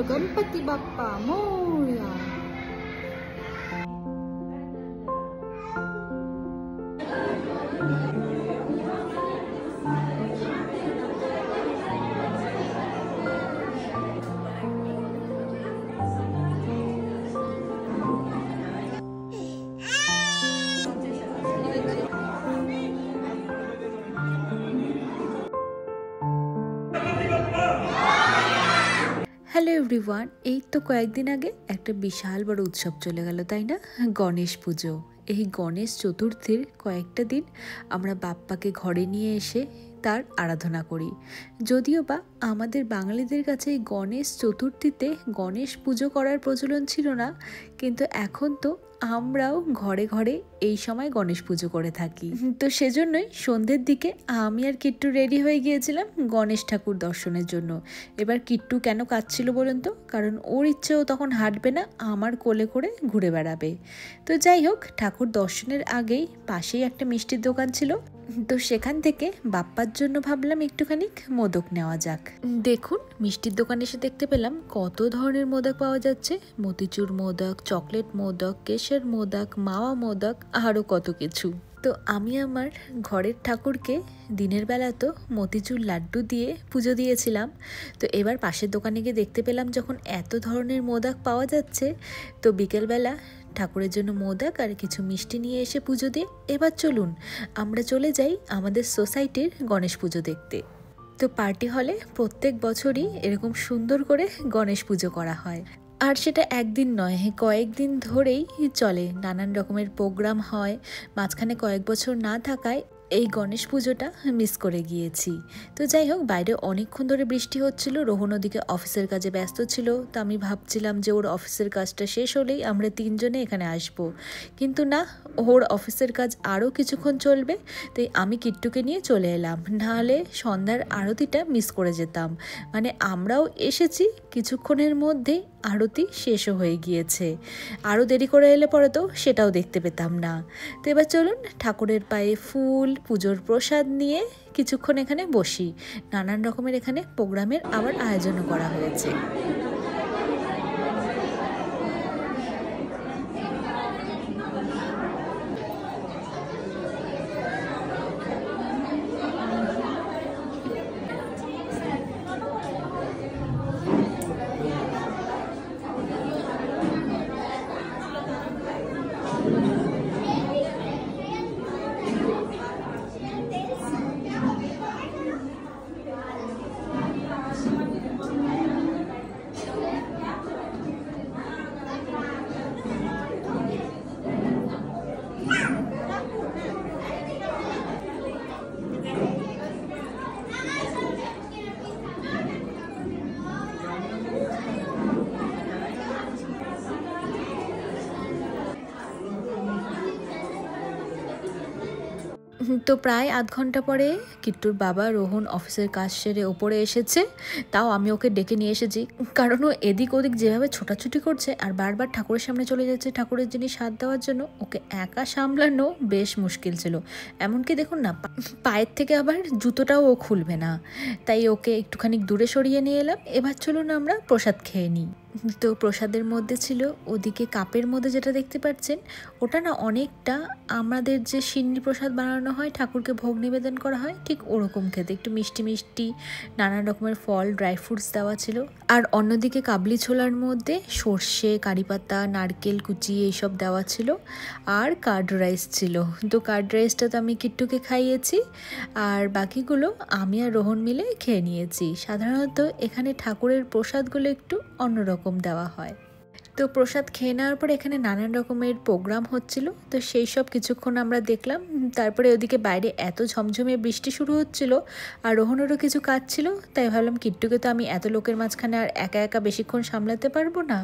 बोलो Ganpati Bappa Morya. Hello everyone, এই তো কয়েকদিন আগে একটা বিশাল বড় উৎসব চলে গেল, তাই না? গণেশ পুজো। এই গণেশ চতুর্থীর কয়েকটা দিন আমরা বাপ্পাকে ঘরে নিয়ে এসে তার আরাধনা করি। যদিও বা আমাদের বাঙালিদের কাছে এই গণেশ চতুর্থীতে গণেশ পুজো করার প্রচলন ছিল না, কিন্তু এখন তো আমরাও ঘরে ঘরে এই সময় গণেশ পুজো করে থাকি। তো সেজন্যই সন্ধ্যের দিকে আমি আর কিট্টু রেডি হয়ে গিয়েছিলাম গণেশ ঠাকুর দর্শনের জন্য। এবার কিট্টু কেন কাঁদছিল বলুন তো? কারণ ওর ইচ্ছেও তখন হাঁটবে না, আমার কোলে করে ঘুরে বেড়াবে। তো যাই হোক, ঠাকুর দর্শনের আগেই পাশেই একটা মিষ্টির দোকান ছিল, তো সেখান থেকে বাপ্পার জন্য ভাবলাম একটুখানি মোদক নেওয়া যাক। দেখুন, মিষ্টির দোকানে এসে দেখতে পেলাম কত ধরনের মোদক পাওয়া যাচ্ছে। মতিচুর মোদক, চকলেট মোদক, কেশের মোদক, মাওয়া মোদক, আরও কত কিছু। তো আমি আমার ঘরের ঠাকুরকে দিনের বেলা তো মতিচুর লাড্ডু দিয়ে পুজো দিয়েছিলাম। তো এবার পাশের দোকানে গিয়ে দেখতে পেলাম যখন এত ধরনের মোদক পাওয়া যাচ্ছে, তো বিকেলবেলা ঠাকুরের জন্য মোদক আর কিছু মিষ্টি নিয়ে এসে পুজো দিয়ে এবার চলুন আমরা চলে যাই আমাদের সোসাইটির গণেশ পুজো দেখতে। তো পার্টি হলে প্রত্যেক বছরই এরকম সুন্দর করে গণেশ পুজো করা হয়, আর সেটা একদিন নয়, কয়েকদিন ধরেই চলে। নানান রকমের প্রোগ্রাম হয়। মাঝখানে কয়েক বছর না থাকায় এই গণেশ পুজোটা মিস করে গিয়েছি। তো যাই হোক, বাইরে অনেকক্ষণ ধরে বৃষ্টি হচ্ছিল, রোহন ওদিকে অফিসের কাজে ব্যস্ত ছিল। তো আমি ভাবছিলাম যে ওর অফিসের কাজটা শেষ হলেই আমরা তিনজনে এখানে আসব, কিন্তু না, ওর অফিসের কাজ আরও কিছুক্ষণ চলবে। তাই আমি কিট্টুকে নিয়ে চলে এলাম, নাহলে সন্ধ্যার আরতিটা মিস করে যেতাম। মানে আমরাও এসেছি, কিছুক্ষণের মধ্যেই আরতি শেষও হয়ে গিয়েছে। আরও দেরি করে এলে পরে তো সেটাও দেখতে পেতাম না। তো এবার চলুন ঠাকুরের পায়ে ফুল, পুজোর প্রসাদ নিয়ে কিছুক্ষণ এখানে বসি। নানান রকমের এখানে প্রোগ্রামের আবার আয়োজনও করা হয়েছে। তো প্রায় আধ ঘন্টা পরে কিট্টুর বাবা রোহন অফিসের কাজ সেরে ওপরে এসেছে। তাও আমি ওকে ডেকে নিয়ে এসেছি, কারণ ও এদিক ওদিক যেভাবে ছোটাছুটি করছে আর বারবার ঠাকুরের সামনে চলে যাচ্ছে ঠাকুরের জিনিস হাত দেওয়ার জন্য, ওকে একা সামলানো বেশ মুশকিল ছিল। এমনকি দেখুন না, পায়ের থেকে আবার জুতোটাও ও খুলবে না। তাই ওকে একটুখানি দূরে সরিয়ে নিয়ে এলাম। এবার চলুন আমরা প্রসাদ খেয়ে নিই। তো প্রসাদের মধ্যে ছিল, ওদিকে কাপের মধ্যে যেটা দেখতে পাচ্ছেন, ওটা না অনেকটা আমাদের যে সিন্নি প্রসাদ বানানো হয়, ঠাকুরকে ভোগ নিবেদন করা হয়, ঠিক ওরকম খেতে, একটু মিষ্টি মিষ্টি, নানান রকমের ফল, ড্রাই ফ্রুটস দেওয়া ছিল। আর অন্যদিকে কাবলি ছোলার মধ্যে সর্ষে, কারিপাতা, নারকেল কুচি এইসব দেওয়া ছিল। আর কার্ড রাইস ছিল। তো কার্ড রাইসটা তো আমি কিট্টুকে খাইয়েছি, আর বাকিগুলো আমি আর রোহন মিলে খেয়ে নিয়েছি। সাধারণত এখানে ঠাকুরের প্রসাদগুলো একটু অন্যরকম দেওয়া হয়। তো প্রসাদ খেয়ে নেওয়ার পরে এখানে নানান রকমের প্রোগ্রাম হচ্ছিল, তো সেই সব কিছুক্ষণ আমরা দেখলাম। তারপরে ওদিকে বাইরে এত ঝমঝমে বৃষ্টি শুরু হচ্ছিল, আর রোহনেরও কিছু কাজ ছিল। তাই ভাবলাম কিট্টুকে তো আমি এত লোকের মাঝখানে আর একা একা বেশিক্ষণ সামলাতে পারবো না,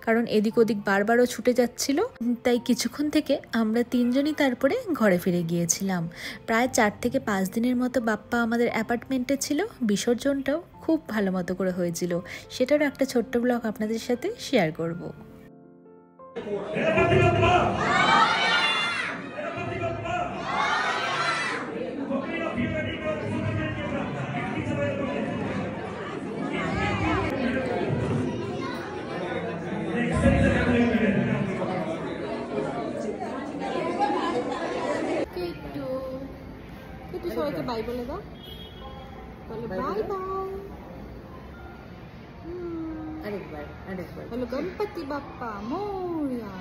কারণ এদিক ওদিক বারবারও ছুটে যাচ্ছিল। তাই কিছুক্ষণ থেকে আমরা তিনজনই তারপরে ঘরে ফিরে গিয়েছিলাম। প্রায় 4 থেকে 5 দিনের মতো বাপ্পা আমাদের অ্যাপার্টমেন্টে ছিল। বিসর্জনটাও খুব ভালো মতো করে হয়েছিল, সেটারও একটা ছোট্ট ব্লগ আপনাদের সাথে শেয়ার করব। সবাইকে বাই বলে দাও, বলো বাই বাই। আরেকবার বলো গণপতি বাপ্পা মোরয়া।